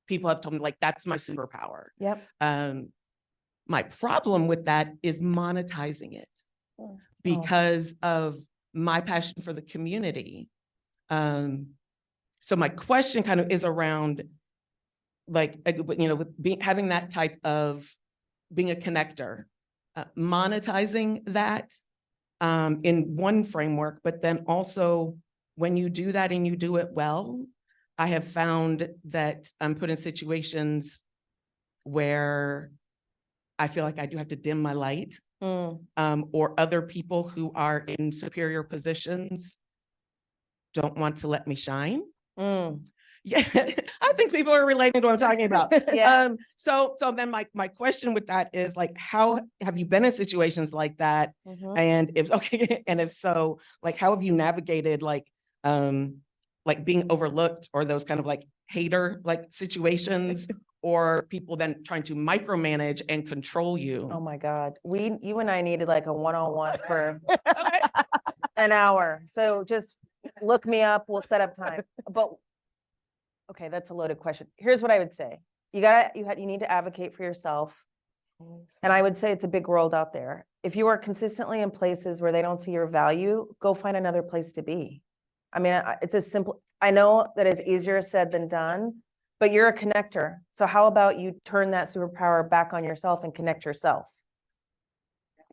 [SPEAKER 9] people have told me like, that's my superpower.
[SPEAKER 2] Yep.
[SPEAKER 9] My problem with that is monetizing it because of my passion for the community. So my question kind of is around like, you know, with having that type of being a connector, monetizing that in one framework, but then also when you do that and you do it well, I have found that I'm put in situations where I feel like I do have to dim my light, or other people who are in superior positions don't want to let me shine. Yeah, I think people are relating to what I'm talking about.
[SPEAKER 2] Yes.
[SPEAKER 9] So then my question with that is like, how have you been in situations like that?
[SPEAKER 2] Mhm.
[SPEAKER 9] And if okay, and if so, like how have you navigated like being overlooked or those kind of like hater like situations or people then trying to micromanage and control you?
[SPEAKER 2] Oh my God. You and I needed like a one-on-one for
[SPEAKER 9] Okay.
[SPEAKER 2] an hour. So just look me up. We'll set up time. But okay, that's a loaded question. Here's what I would say. You need to advocate for yourself. And I would say it's a big world out there. If you are consistently in places where they don't see your value, go find another place to be. I mean, it's as simple. I know that is easier said than done, but you're a connector. So how about you turn that superpower back on yourself and connect yourself?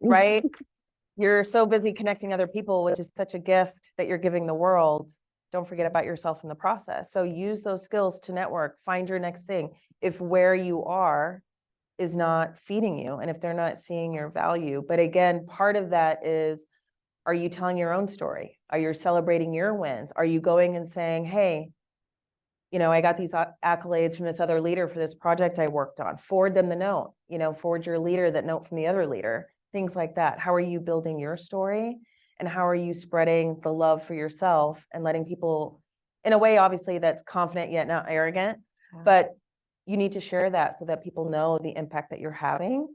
[SPEAKER 2] Right? You're so busy connecting other people, which is such a gift that you're giving the world. Don't forget about yourself in the process. So use those skills to network, find your next thing. If where you are is not feeding you and if they're not seeing your value. But again, part of that is, are you telling your own story? Are you celebrating your wins? Are you going and saying, hey, you know, I got these accolades from this other leader for this project I worked on. Forward them the note, you know, forward your leader that note from the other leader, things like that. How are you building your story? And how are you spreading the love for yourself and letting people, in a way, obviously, that's confident yet not arrogant, but you need to share that so that people know the impact that you're having.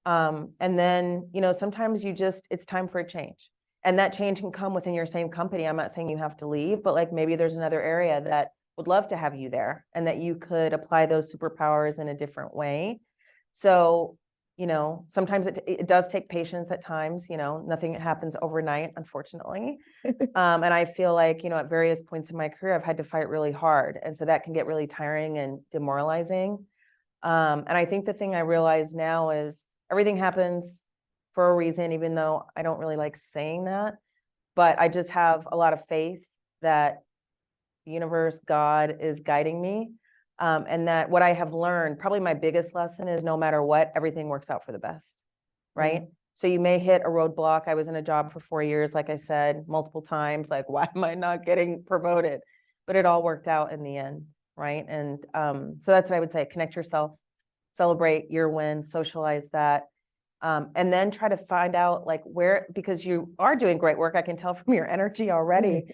[SPEAKER 2] And then, you know, sometimes it's time for a change. And that change can come within your same company. I'm not saying you have to leave, but like maybe there's another area that would love to have you there and that you could apply those superpowers in a different way. So, you know, sometimes it does take patience at times, you know, nothing happens overnight, unfortunately. And I feel like, you know, at various points in my career, I've had to fight really hard. And so that can get really tiring and demoralizing. And I think the thing I realize now is everything happens for a reason, even though I don't really like saying that, but I just have a lot of faith that the universe, God is guiding me. And that what I have learned, probably my biggest lesson is no matter what, everything works out for the best, right? So you may hit a roadblock. I was in a job for 4 years, like I said, multiple times, like, why am I not getting promoted? But it all worked out in the end, right? And so that's what I would say, connect yourself, celebrate your wins, socialize that, and then try to find out like where, because you are doing great work, I can tell from your energy already,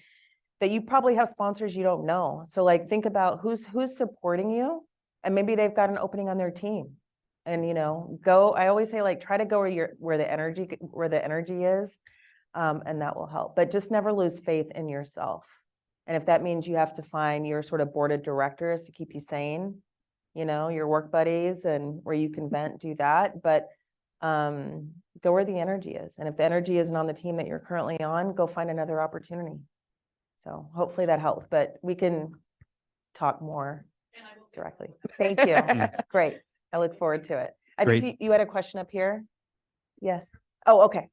[SPEAKER 2] that you probably have sponsors you don't know. So like think about who's supporting you, and maybe they've got an opening on their team. And you know, I always say like try to go where the energy is, and that will help. But just never lose faith in yourself. And if that means you have to find your sort of board of directors to keep you sane, you know, your work buddies and where you can vent, do that. But go where the energy is. And if the energy isn't on the team that you're currently on, go find another opportunity. So hopefully that helps, but we can talk more directly. Thank you. Great. I look forward to it. I think you had a question up here. Yes. Oh, okay.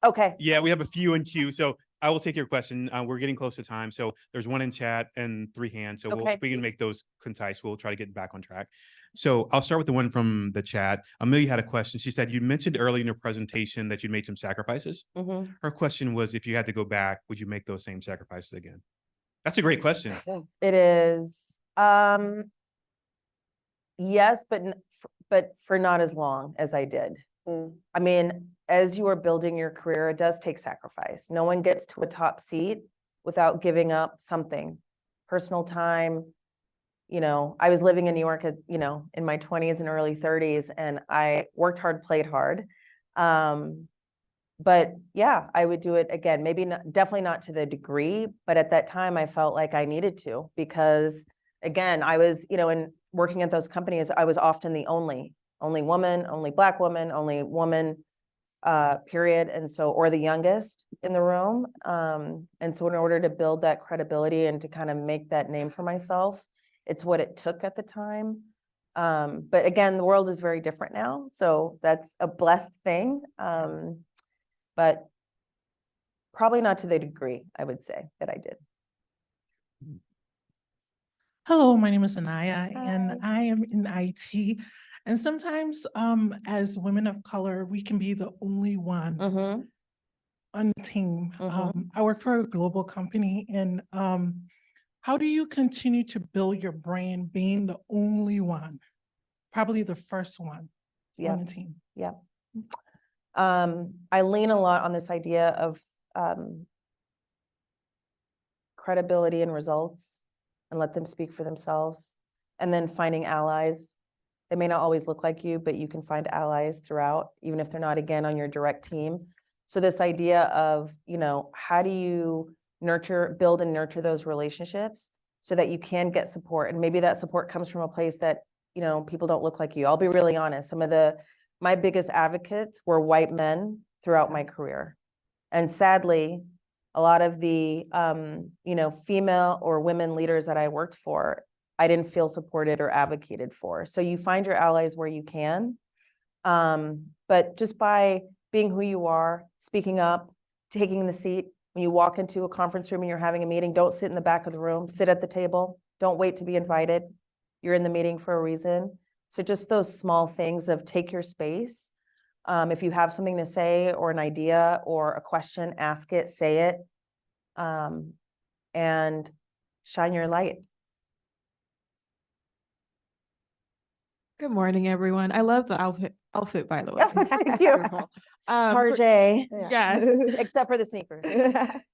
[SPEAKER 2] Okay.
[SPEAKER 6] Yeah, we have a few in queue, so I will take your question. We're getting close to time, so there's one in chat and 3 hands. So
[SPEAKER 2] Okay.
[SPEAKER 6] we can make those concise. We'll try to get back on track. So I'll start with the one from the chat. Amelia had a question. She said, you mentioned early in your presentation that you made some sacrifices. Her question was, if you had to go back, would you make those same sacrifices again? That's a great question.
[SPEAKER 2] It is. Yes, but for not as long as I did. I mean, as you are building your career, it does take sacrifice. No one gets to a top seat without giving up something, personal time. You know, I was living in New York, you know, in my 20s and early 30s, and I worked hard, played hard. But yeah, I would do it again. Maybe not, definitely not to the degree, but at that time I felt like I needed to, because again, I was, you know, in working at those companies, I was often the only woman, only Black woman, only woman, period. And so, or the youngest in the room. And so in order to build that credibility and to kind of make that name for myself, it's what it took at the time. But again, the world is very different now. So that's a blessed thing. But probably not to the degree, I would say, that I did.
[SPEAKER 10] Hello, my name is Anaya, and I am in IT. And sometimes as women of color, we can be the only one on the team. I work for a global company, and how do you continue to build your brand being the only one, probably the first one on the team?
[SPEAKER 2] Yeah. I lean a lot on this idea of credibility and results, and let them speak for themselves. And then finding allies. They may not always look like you, but you can find allies throughout, even if they're not, again, on your direct team. So this idea of, how do you build and nurture those relationships so that you can get support? And maybe that support comes from a place that, people don't look like you. I'll be really honest. My biggest advocates were white men throughout my career. And sadly, a lot of the, female or women leaders that I worked for, I didn't feel supported or advocated for. So you find your allies where you can. But just by being who you are, speaking up, taking the seat, when you walk into a conference room and you're having a meeting, don't sit in the back of the room, sit at the table. Don't wait to be invited. You're in the meeting for a reason. So just those small things of take your space. If you have something to say or an idea or a question, ask it, say it, and shine your light.
[SPEAKER 11] Good morning, everyone. I love the outfit, by the way.
[SPEAKER 2] Thank you. RJ.
[SPEAKER 11] Yes.
[SPEAKER 2] Except for the sneakers.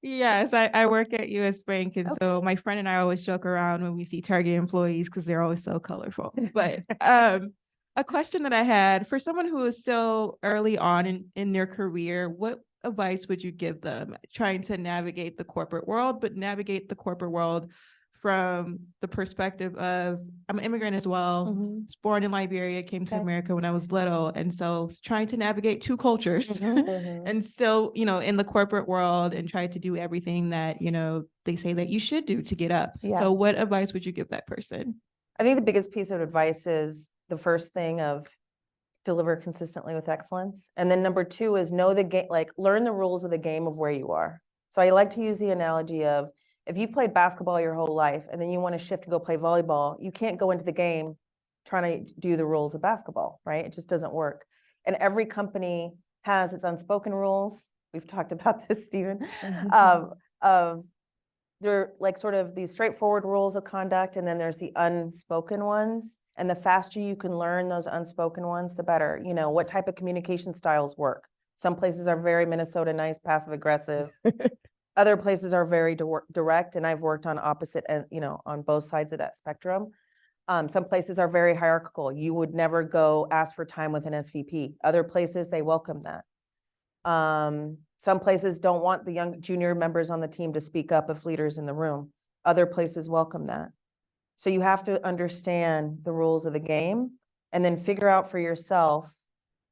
[SPEAKER 11] Yes, I work at US Bank, and so my friend and I always joke around when we see Target employees because they're always so colorful. But a question that I had for someone who is still early on in their career, what advice would you give them trying to navigate the corporate world, but navigate the corporate world from the perspective of, I'm an immigrant as well, was born in Liberia, came to America when I was little. And so trying to navigate two cultures and still, in the corporate world and try to do everything that, they say that you should do to get up.
[SPEAKER 2] Yeah.
[SPEAKER 11] So what advice would you give that person?
[SPEAKER 2] I think the biggest piece of advice is the first thing of deliver consistently with excellence. And then number two is know the game, learn the rules of the game of where you are. So I like to use the analogy of, if you've played basketball your whole life and then you want to shift to go play volleyball, you can't go into the game trying to do the rules of basketball, right? It just doesn't work. And every company has its unspoken rules. We've talked about this, Stephen, they're like sort of these straightforward rules of conduct, and then there's the unspoken ones. And the faster you can learn those unspoken ones, the better. What type of communication styles work? Some places are very Minnesota nice, passive aggressive. Other places are very direct, and I've worked on opposite, on both sides of that spectrum. Some places are very hierarchical. You would never go ask for time with an SVP. Other places, they welcome that. Some places don't want the young junior members on the team to speak up if leaders in the room. Other places welcome that. So you have to understand the rules of the game and then figure out for yourself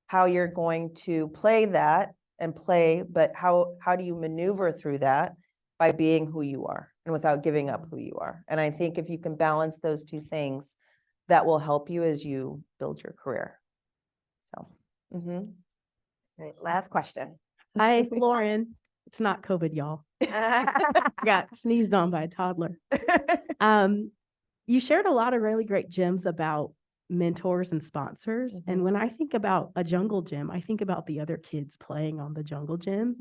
[SPEAKER 2] how you're going to play that and play, but how do you maneuver through that by being who you are and without giving up who you are? And I think if you can balance those two things, that will help you as you build your career. So,
[SPEAKER 1] Right, last question.
[SPEAKER 12] Hi, Lauren. It's not COVID, y'all. Got sneezed on by a toddler. You shared a lot of really great gems about mentors and sponsors. And when I think about a jungle gym, I think about the other kids playing on the jungle gym.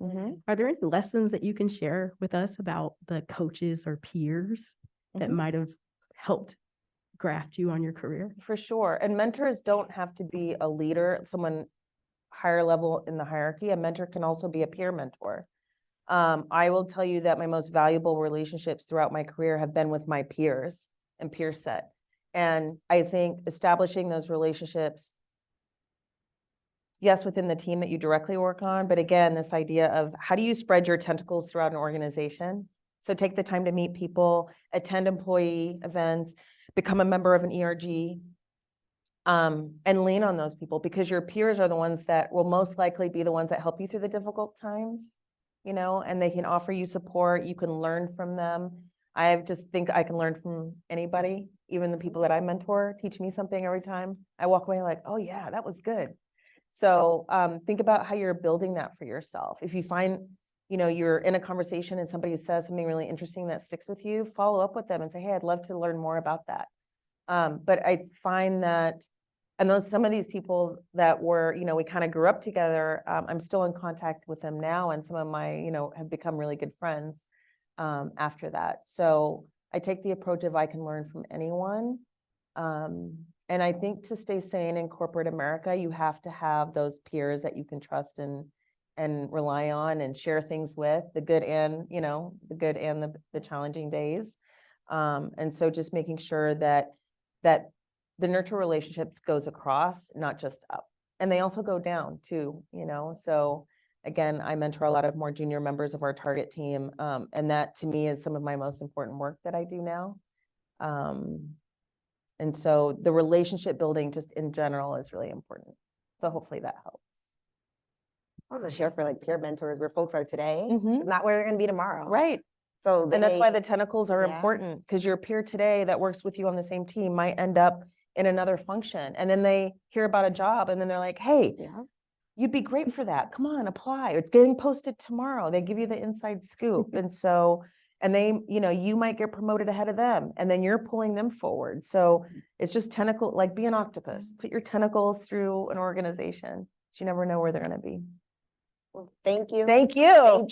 [SPEAKER 12] Are there any lessons that you can share with us about the coaches or peers that might have helped graft you on your career?
[SPEAKER 2] For sure. And mentors don't have to be a leader, someone higher level in the hierarchy. A mentor can also be a peer mentor. I will tell you that my most valuable relationships throughout my career have been with my peers and peer set. And I think establishing those relationships, yes, within the team that you directly work on, but again, this idea of how do you spread your tentacles throughout an organization? So take the time to meet people, attend employee events, become a member of an ERG, and lean on those people, because your peers are the ones that will most likely be the ones that help you through the difficult times, and they can offer you support. You can learn from them. I just think I can learn from anybody, even the people that I mentor teach me something every time. I walk away like, oh yeah, that was good. So think about how you're building that for yourself. If you find, you're in a conversation and somebody says something really interesting that sticks with you, follow up with them and say, hey, I'd love to learn more about that. But I find that, and some of these people that were, we kind of grew up together, I'm still in contact with them now. And some of my, have become really good friends after that. So I take the approach of I can learn from anyone. And I think to stay sane in corporate America, you have to have those peers that you can trust and rely on and share things with, the good and, the good and the challenging days. And so just making sure that the nurture relationships goes across, not just up. And they also go down too, so again, I mentor a lot of more junior members of our target team. And that to me is some of my most important work that I do now. And so the relationship building just in general is really important. So hopefully that helps.
[SPEAKER 3] I was a share for like peer mentors where folks are today.
[SPEAKER 2] Mhm.
[SPEAKER 3] It's not where they're going to be tomorrow.
[SPEAKER 2] Right.
[SPEAKER 3] So
[SPEAKER 2] And that's why
[SPEAKER 3] they-
[SPEAKER 2] the tentacles are
[SPEAKER 3] Yeah.
[SPEAKER 2] important, because your peer today that works with you on the same team might end up in another function. And then they hear about a job and then they're like, hey,
[SPEAKER 3] Yeah.
[SPEAKER 2] you'd be great for that. Come on, apply. It's getting posted tomorrow. They give you the inside scoop. And so, and they, you might get promoted ahead of them and then you're pulling them forward. So it's just tentacle, like be an octopus, put your tentacles through an organization. You never know where they're going to be.
[SPEAKER 3] Well, thank you.
[SPEAKER 2] Thank you.
[SPEAKER 3] Thank you.